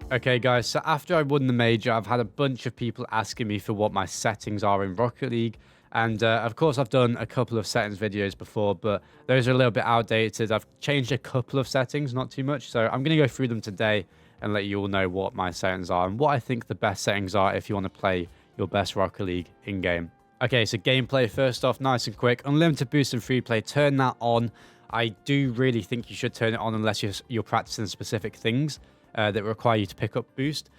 Okay, guys, so after I won the major, I've had a bunch of people asking me for what my settings are in Rocket League. And of course, I've done a couple of settings videos before, but those are a little bit outdated. I've changed a couple of settings, not too much. So I'm going to go through them today and let you all know what my settings are and what I think the best settings are if you want to play your best Rocket League in-game. Okay, so gameplay, first off, nice and quick. Unlimited boost and free play, turn that on. I do really think you should turn it on unless you're practicing specific things that require you to pick up boost.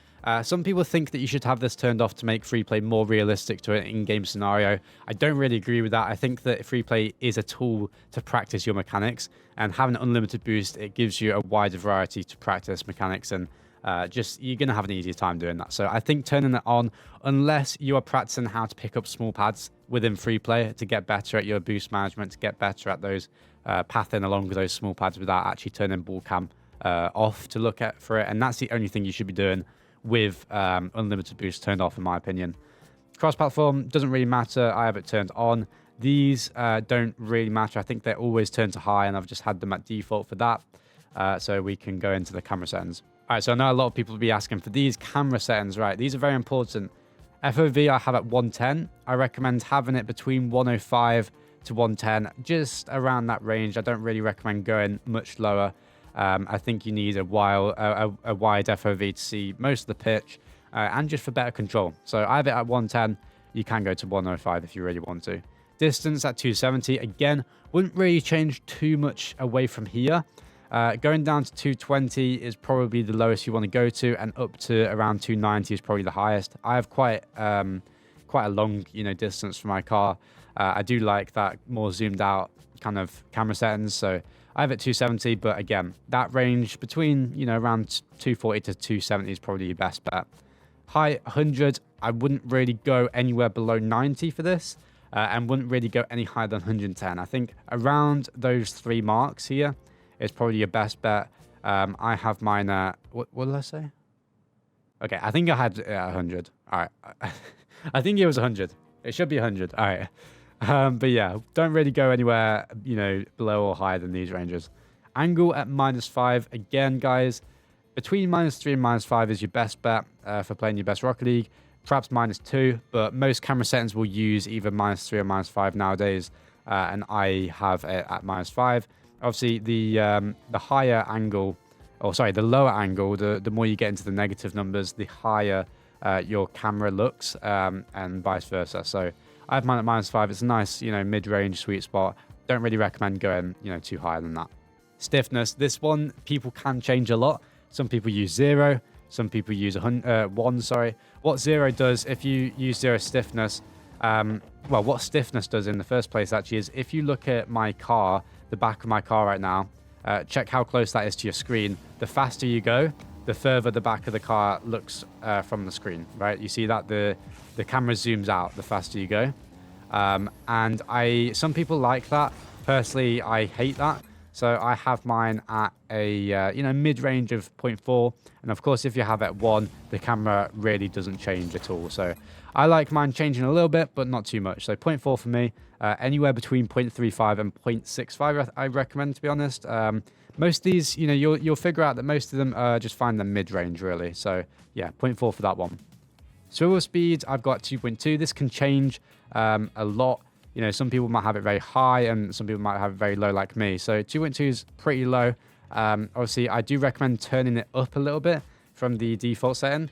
Some people think that you should have this turned off to make free play more realistic to an in-game scenario. I don't really agree with that. I think that free play is a tool to practice your mechanics, and having unlimited boost, it gives you a wider variety to practice mechanics, and just you're going to have an easier time doing that. So I think turning it on, unless you are practicing how to pick up small pads within free play to get better at your boost management, to get better at those pathing along those small pads without actually turning ball cam off to look at for it. And that's the only thing you should be doing with unlimited boost turned off, in my opinion. Cross-platform doesn't really matter. I have it turned on. These don't really matter. I think they're always turned to high, and I've just had them at default for that. So we can go into the camera settings. All right, so I know a lot of people will be asking for these camera settings, right? These are very important. FOV I have at 110. I recommend having it between 105 to 110, just around that range. I don't really recommend going much lower. I think you need a wide FOV to see most of the pitch and just for better control. So I have it at 110. You can go to 105 if you really want to. Distance at 270. Again, wouldn't really change too much away from here. Going down to 220 is probably the lowest you want to go to, and up to around 290 is probably the highest. I have quite a long, distance for my car. I do like that more zoomed out kind of camera settings, so I have it 270. But again, that range between around 240 to 270 is probably your best bet. Height 100. I wouldn't really go anywhere below 90 for this, and wouldn't really go any higher than 110. I think around those three marks here is probably your best bet. I have mine at, what did I say? Okay, I think I had it at 100. All right. I think it was 100. It should be 100. All right. But yeah, don't really go anywhere, below or higher than these ranges. Angle at -5. Again, guys, between -3 and -5 is your best bet for playing your best Rocket League. Perhaps -2, but most camera settings will use either -3 or -5 nowadays. And I have it at -5. Obviously, the higher angle, the lower angle, the more you get into the negative numbers, the higher your camera looks, and vice versa. So I have mine at -5. It's a nice, mid-range sweet spot. Don't really recommend going, too higher than that. Stiffness. This one, people can change a lot. Some people use 0. Some people use 1, sorry. What 0 does, if you use 0 stiffness, what stiffness does in the first place, actually, is if you look at my car, the back of my car right now, check how close that is to your screen. The faster you go, the further the back of the car looks from the screen, right? You see that the camera zooms out the faster you go. And some people like that. Personally, I hate that. So I have mine at a mid-range of 0.4. And of course, if you have it at 1, the camera really doesn't change at all. So I like mine changing a little bit, but not too much. So 0.4 for me. Anywhere between 0.35 and 0.65, I recommend, to be honest. Most of these, you'll figure out that most of them just find them mid-range, really. So yeah, 0.4 for that one. Swivel speed, I've got 2.2. This can change a lot. Some people might have it very high, and some people might have it very low, like me. So 2.2 is pretty low. Obviously, I do recommend turning it up a little bit from the default setting.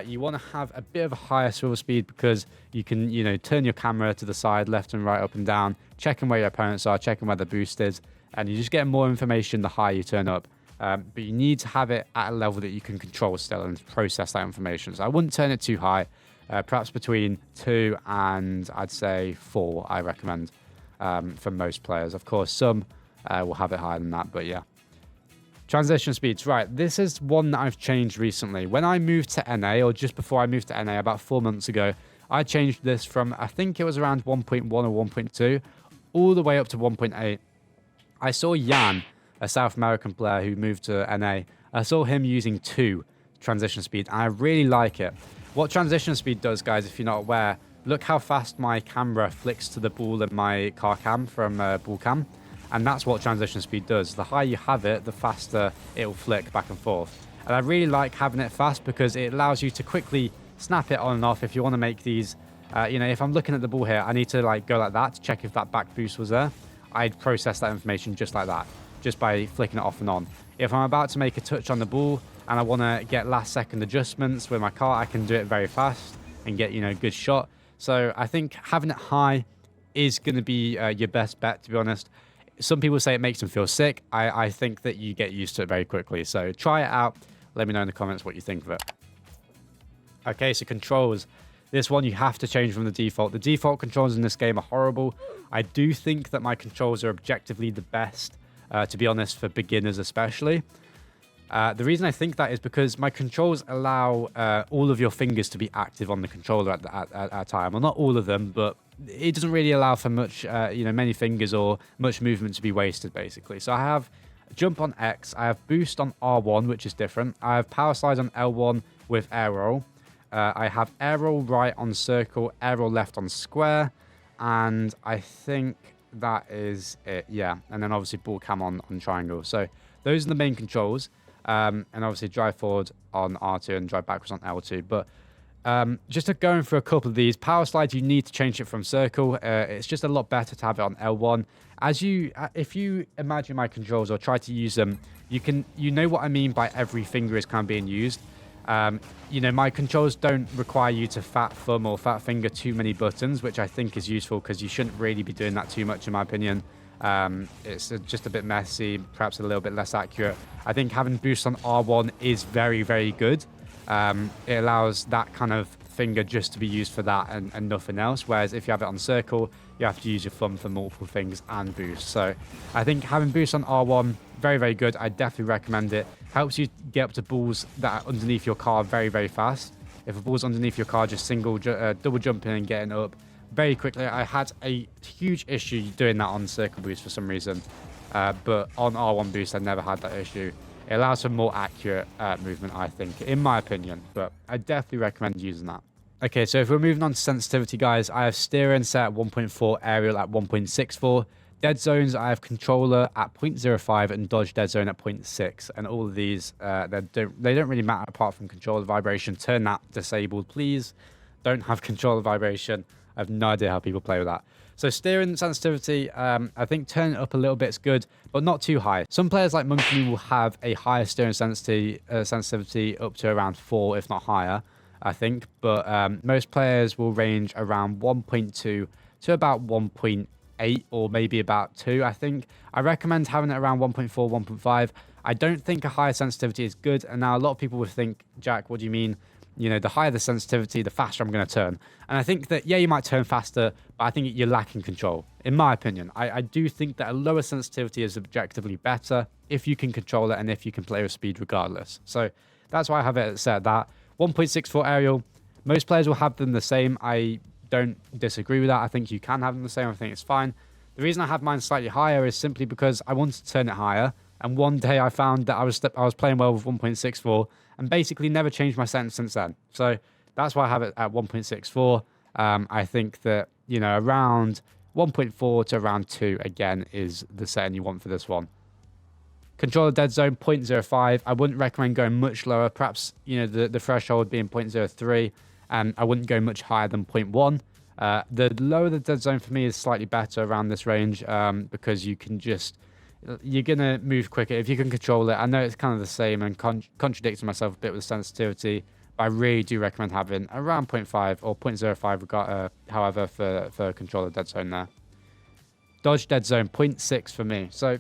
You want to have a bit of a higher swivel speed because you can, turn your camera to the side, left and right, up and down, checking where your opponents are, checking where the boost is, and you just get more information the higher you turn up. But you need to have it at a level that you can control still and process that information. So I wouldn't turn it too high. Perhaps between 2 and I'd say 4, I recommend for most players. Of course, some will have it higher than that, but yeah. Transition speeds. Right, this is one that I've changed recently. When I moved to NA, or just before I moved to NA, about 4 months ago, I changed this from, I think it was around 1.1 or 1.2, all the way up to 1.8. I saw Jan, a South American player who moved to NA. I saw him using 2 transition speed, and I really like it. What transition speed does, guys, if you're not aware, look how fast my camera flicks to the ball in my car cam from ball cam. And that's what transition speed does. The higher you have it, the faster it'll flick back and forth. And I really like having it fast because it allows you to quickly snap it on and off if you want to make these. You know, if I'm looking at the ball here, I need to like go like that to check if that back boost was there. I'd process that information just like that, just by flicking it off and on. If I'm about to make a touch on the ball and I want to get last second adjustments with my car, I can do it very fast and get, you know, a good shot. So I think having it high is going to be your best bet, to be honest. Some people say it makes them feel sick. I think that you get used to it very quickly. So try it out. Let me know in the comments what you think of it. Okay, so controls. This one you have to change from the default. The default controls in this game are horrible. I do think that my controls are objectively the best, to be honest, for beginners especially. The reason I think that is because my controls allow all of your fingers to be active on the controller at a time. Well, not all of them, but it doesn't really allow for much, you know, many fingers or much movement to be wasted, basically. So I have jump on X. I have boost on R1, which is different. I have power slide on L1 with air roll. I have air roll right on circle, air roll left on square, and I think that is it. Yeah, and then obviously ball cam on triangle. So those are the main controls. And obviously drive forward on R2 and drive backwards on L2. But just to going through a couple of these, power slides, you need to change it from circle. It's just a lot better to have it on L1. If you imagine my controls or try to use them, you know what I mean by every finger is kind of being used. You know, my controls don't require you to fat thumb or fat finger too many buttons, which I think is useful because you shouldn't really be doing that too much, in my opinion. It's just a bit messy, perhaps a little bit less accurate. I think having boost on R1 is very, very good. It allows that kind of finger just to be used for that and nothing else. Whereas if you have it on circle, you have to use your thumb for multiple things and boost. So I think having boost on R1, very, very good. I definitely recommend it. Helps you get up to balls that are underneath your car very, very fast. If a ball's underneath your car, just double jumping and getting up very quickly. I had a huge issue doing that on circle boost for some reason, but on R1 boost I never had that issue. It allows for more accurate movement, I think, in my opinion, but I definitely recommend using that. Okay, so if we're moving on to sensitivity, guys, I have steering set at 1.4, aerial at 1.64. Dead zones, I have controller at 0.05 and dodge dead zone at 0.6. And all of these, they don't really matter apart from controller vibration. Turn that disabled, please. Don't have controller vibration. I have no idea how people play with that. So steering sensitivity, I think turn it up a little bit is good, but not too high. Some players like Monkey will have a higher steering sensitivity up to around 4, if not higher, I think. But most players will range around 1.2 to about 1.8 or maybe about 2, I think. I recommend having it around 1.4, 1.5. I don't think a higher sensitivity is good. And now a lot of people would think, Jack, what do you mean? You know, the higher the sensitivity, the faster I'm going to turn. And I think that, yeah, you might turn faster, but I think you're lacking control, in my opinion. I do think that a lower sensitivity is objectively better if you can control it and if you can play with speed regardless. So that's why I have it set at that. 1.64 aerial. Most players will have them the same. I don't disagree with that. I think you can have them the same. I think it's fine. The reason I have mine slightly higher is simply because I wanted to turn it higher. And one day I found that I was playing well with 1.64 and basically never changed my settings since then. So that's why I have it at 1.64. I think that, you know, around 1.4 to around 2, again, is the setting you want for this one. Controller dead zone, 0.05. I wouldn't recommend going much lower. Perhaps, you know, the threshold being 0.03. And I wouldn't go much higher than 0.1. The lower the dead zone for me is slightly better around this range because you can just... You're going to move quicker if you can control it. I know it's kind of the same and contradicting myself a bit with sensitivity, but I really do recommend having around 0.5 or 0.05, however, for controller dead zone there. Dodge dead zone, 0.6 for me. So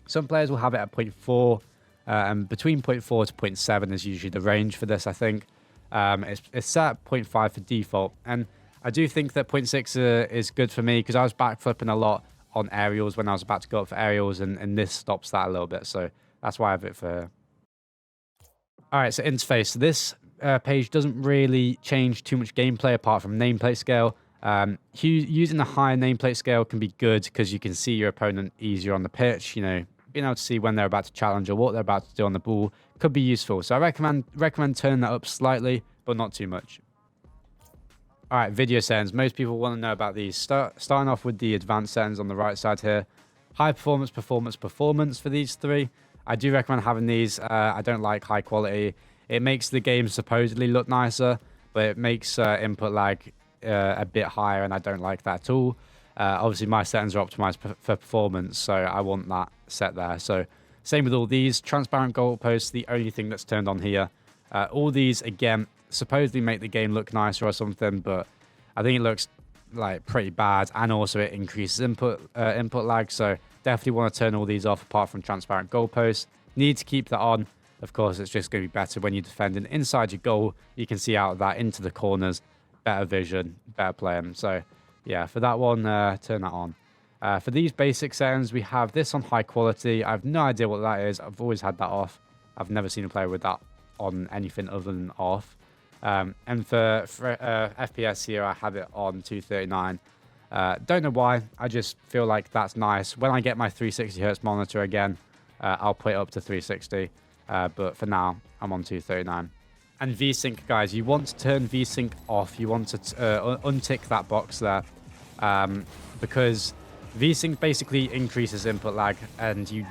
some players will have it at 0.4, and between 0.4 to 0.7 is usually the range for this, I think. It's set at 0.5 for default, and I do think that 0.6 is good for me because I was backflipping a lot on aerials when I was about to go up for aerials, and this stops that a little bit, so that's why I have it for. All right, so interface. So this page doesn't really change too much gameplay apart from nameplate scale. Using the higher nameplate scale can be good because you can see your opponent easier on the pitch. You know, being able to see when they're about to challenge or what they're about to do on the ball could be useful. So I recommend turning that up slightly, but not too much. All right, video settings. Most people want to know about these. Starting off with the advanced settings on the right side here. High performance for these three. I do recommend having these. I don't like high quality. It makes the game supposedly look nicer, but it makes input lag a bit higher, and I don't like that at all. Obviously, my settings are optimized for performance, so I want that set there. So same with all these. Transparent goalposts, the only thing that's turned on here. All these, again, supposedly make the game look nicer or something, but I think it looks like pretty bad, and also it increases input lag. So definitely want to turn all these off apart from transparent goalposts. Need to keep that on. Of course, it's just going to be better when you're defending inside your goal. You can see out of that into the corners. Better vision, better playing. So yeah, for that one, turn that on. For these basic settings, we have this on high quality. I have no idea what that is. I've always had that off. I've never seen a player with that on anything other than off. And for FPS here, I have it on 239. Don't know why. I just feel like that's nice. When I get my 360 Hz monitor again, I'll put it up to 360. But for now, I'm on 239. And VSync, guys, you want to turn VSync off. You want to untick that box there, because VSync basically increases input lag, and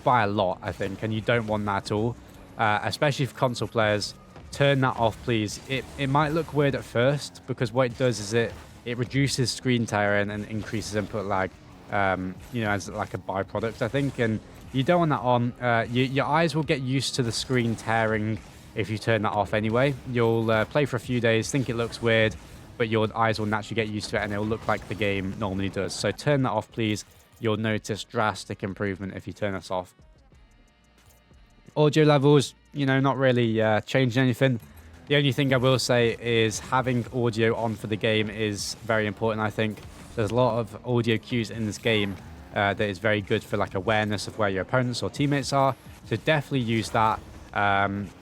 by a lot, I think, and you don't want that at all, especially for console players. Turn that off, please. It might look weird at first, because what it does is it reduces screen tearing and increases input lag, as like a byproduct, I think. And you don't want that on. Your eyes will get used to the screen tearing if you turn that off anyway. You'll play for a few days, think it looks weird, but your eyes will naturally get used to it, and it'll look like the game normally does. So turn that off, please. You'll notice drastic improvement if you turn this off. Audio levels, not really changing anything. The only thing I will say is having audio on for the game is very important, I think. There's a lot of audio cues in this game that is very good for like awareness of where your opponents or teammates are. So definitely use that.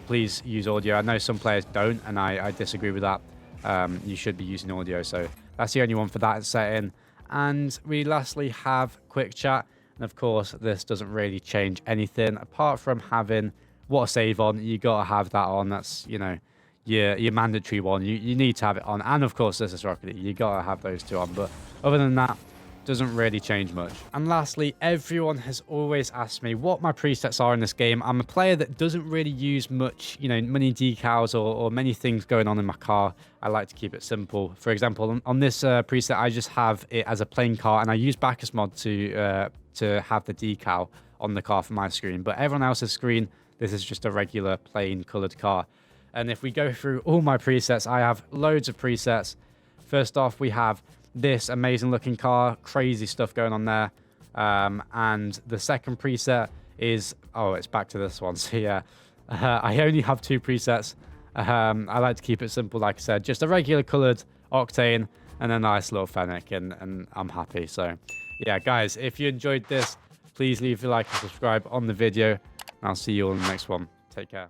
Please use audio. I know some players don't, and I disagree with that. You should be using audio, so that's the only one for that setting. And we lastly have quick chat, and of course this doesn't really change anything apart from having what save on. You gotta have that on. That's your mandatory one. You need to have it on, and of course this is Rocket League. You gotta have those two on, but other than that, doesn't really change much. And lastly, everyone has always asked me what my presets are in this game. I'm a player that doesn't really use much, many decals or many things going on in my car. I like to keep it simple. For example, on this preset, I just have it as a plain car, and I use Bacchus mod to have the decal on the car for my screen. But everyone else's screen, this is just a regular plain colored car. And if we go through all my presets, I have loads of presets. First off, we have this amazing looking car, crazy stuff going on there. And the second preset is, it's back to this one. So yeah, I only have two presets. I like to keep it simple, like I said, just a regular colored Octane and a nice little Fennec, and I'm happy. So yeah, guys, if you enjoyed this, please leave a like and subscribe on the video, and I'll see you all in the next one. Take care.